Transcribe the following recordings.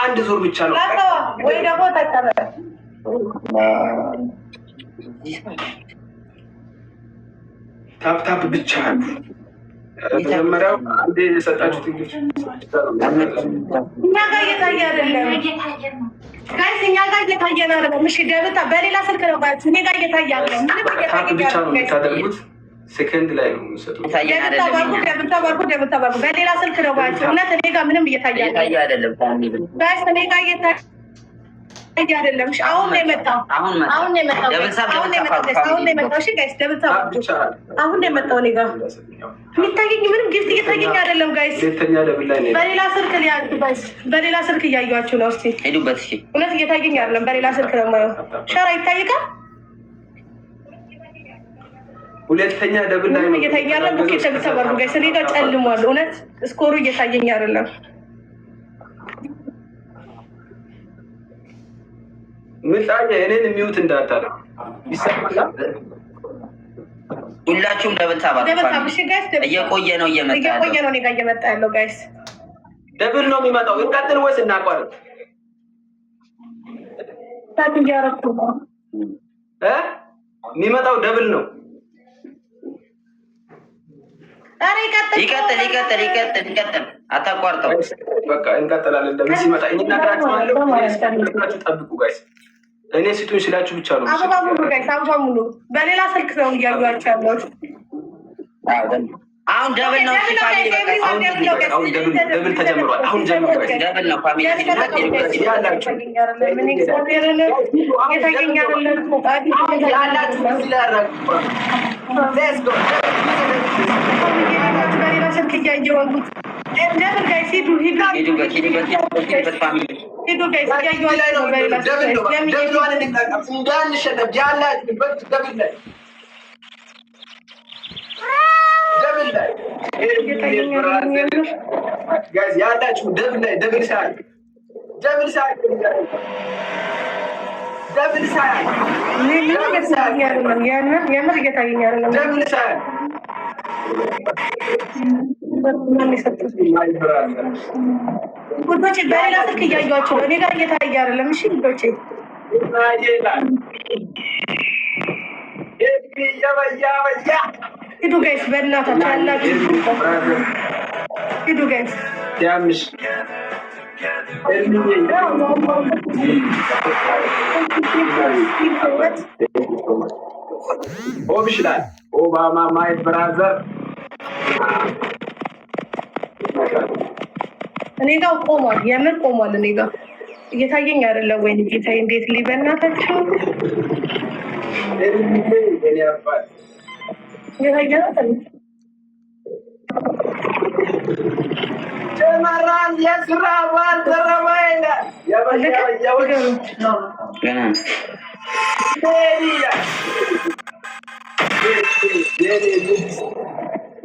አንድ ዙር ብቻ ነው ወይ ደግሞ ተቀበል ታፕታፕ ብቻ ነው መጀመሪያው አንዴ የሰጣችሁት እንግዲህ እኛ ጋር እየታየ አይደለም ጋይስ እኛ ጋር እየታየ አይደለም እሺ ደብታ በሌላ ስልክ ነው ባይት እኔ ጋር እየታየ አይደለም ምንም ታፕ ብቻ ነው የምታደርጉት ሰከንድ ላይ ነው የምትሰጡት ደብታ ባርኩ በሌላ ስልክ ነው ባይት እውነት እኔ ጋር ምንም እየታየ አይደለም ጋይስ እኔ ጋር እየታየ አይደለም እሺ አሁን ነው የመጣው እሺ ጋይስ ደብታ አሁን ነው የመጣው እኔ ጋር የሚታየኝ ምንም ጊፍት እየታየኝ አይደለም ጋይስ ሁለተኛ ደብል ላይ ነው በሌላ ስልክ ሊያንተ ጋይስ በሌላ ስልክ እያያችሁ ነው እስቲ ሄዱበት እሺ እውነት እየታየኝ አይደለም በሌላ ስልክ ነው የማየው ሸራ ይታይካል ሁለተኛ ደብል ላይ ነው እየታየኝ አይደለም ኦኬ ተብተባሩ ጋይስ እኔ ጋር ጨልሟል እውነት ስኮሩ እየታየኝ አይደለም ምጣኛ እኔን የሚዩት እንዳታለ ይሰማል ሁላችሁም ደብል ታባሩ እየቆየ ነው እኔ ጋር እየመጣ ያለው ጋይስ ደብል ነው የሚመጣው እንቀጥል ወይስ እናቋርጥ ታዲያራኩ የሚመጣው ደብል ነው አሬ ይቀጥል አታቋርጠው በቃ እንቀጥላለን ደብል ሲመጣ እንናገራችኋለሁ ጠብቁ ጋይስ እኔ ሲቱን ስላችሁ ብቻ ነው አበባ ሙሉ ጋይስ አበባ ሙሉ በሌላ ስልክ ነው እያዩአችሁ ያለው አሁን ደብል ነው አሁን ደብል ተጀምሯል አሁን ጀምሯል ደብል ነው ፋሚሊ ያላችሁ በሌላ ስልክ እያየሁ ደብል ጋይስ ሂዱ ፋሚሊ ሂዱ ጋይስ እያየኋችሁ ነው በሌላ ያላችሁ ደብል የምር እየታየኝ አይደለም ጉዶቼ በሌላ ስልክ እያዩአቸው እኔ ጋር እየታየ አይደለም እሺ ጉዶቼ ሂዱ ጋይስ በእናታችሁ ያላችሁ ሂዱ ጋይስ ያምሽ ኦብሽላል ኦባማ ማይ ብራዘር እኔ ጋር ቆሟል የምር ቆሟል እኔ ጋር እየታየኝ አይደለም ወይ ጌታዬ እንዴት ሊበናታችሁ ጀመራን የስራ ባልደረባ ይላል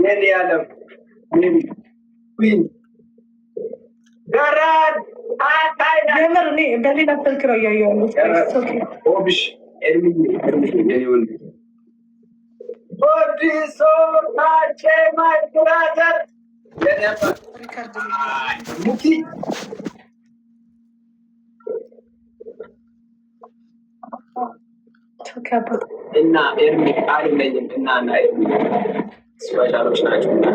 የኔ ዓለም ገራድ የምር እኔ በሌላ ስልክ ነው እያየሁ ኦብሽ ኦዲሶ ታቼ ማይ ብራዘር ሙቲ እና ኤርሚ አልለኝም እና ኤርሚ ስፔሻሎች ናቸው እና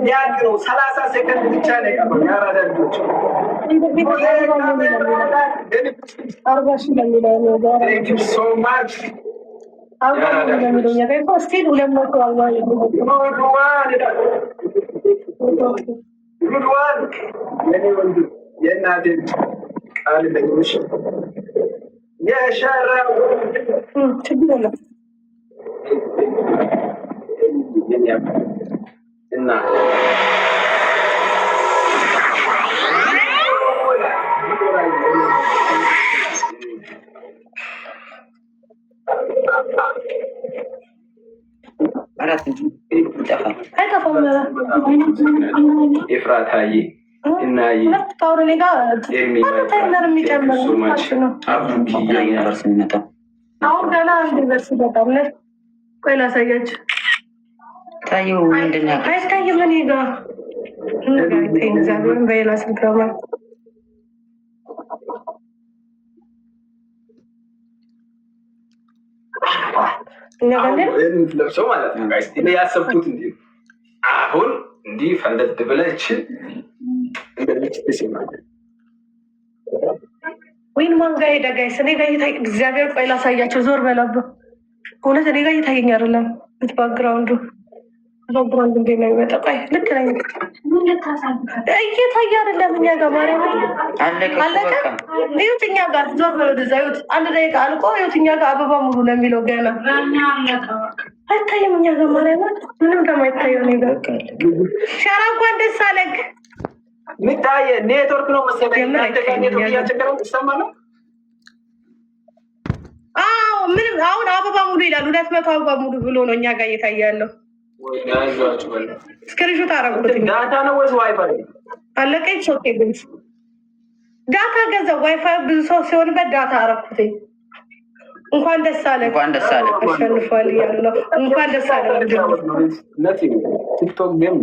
ያለው 30 ሰከንድ ብቻ ነው የቀረው ያራዳ ልጆች እና ኤፍራታዬ እናዬ ስታወሩ እኔ ጋር ታይመር የሚጨምር ነው። አሁን ገና አንድ ደርስ በጣም ነ ቆይ ላሳያችሁ። ታየው ምንድን ነው አይታይም። እኔ ጋር እግዚአብሔርን በሌላ ስልክ ነው ለብሰው ማለት ነው። እኔ ያሰብኩት እንዲህ አሁን እንዲህ ፈንደድ ብለች ወይን ማንጋ ሄደ ጋይስ እኔ ጋር ይታይ እግዚአብሔር ቆይ ላሳያቸው። ዞር በላብ እውነት እኔ ጋር ይታየኝ አይደለም። ባክግራውንዱ እንዴት ነው የሚመጣው? ቆይ ልክ ነኝ እየታየ አይደለም። እኛ ጋር ማርያም አለቀ። ይኸውት እኛ ጋር ዞር በለው ወደዛ። ይኸውት አንድ ደቂቃ አልቆ ይኸውት እኛ ጋር አበባ ሙሉ ነው የሚለው ገና አይታየም። እኛ ጋር ማርያም ምንም እንደማይታየው እኔ ጋር ሻራ እንኳን ደስ አለህ። ሚታየ ኔትወርክ ነው መሰለኝ። ኔትወርክ እያስቸገረው ይሰማል። አዎ ምንም አሁን አበባ ሙሉ ይላል። 200 አበባ ሙሉ ብሎ ነው እኛ ጋር እየታየ ያለው። ስክሪንሾት አደረጉት። ዳታ ነው ወይስ ዋይፋይ? አለቀኝ። ሶኬ ግን ዳታ ገዛው። ዋይፋይ ብዙ ሰው ሲሆንበት ዳታ አደረኩት። እንኳን ደስ አለ አሸንፏል እያሉ ነው። እንኳን ደስ አለ። ቲክቶክ ጌም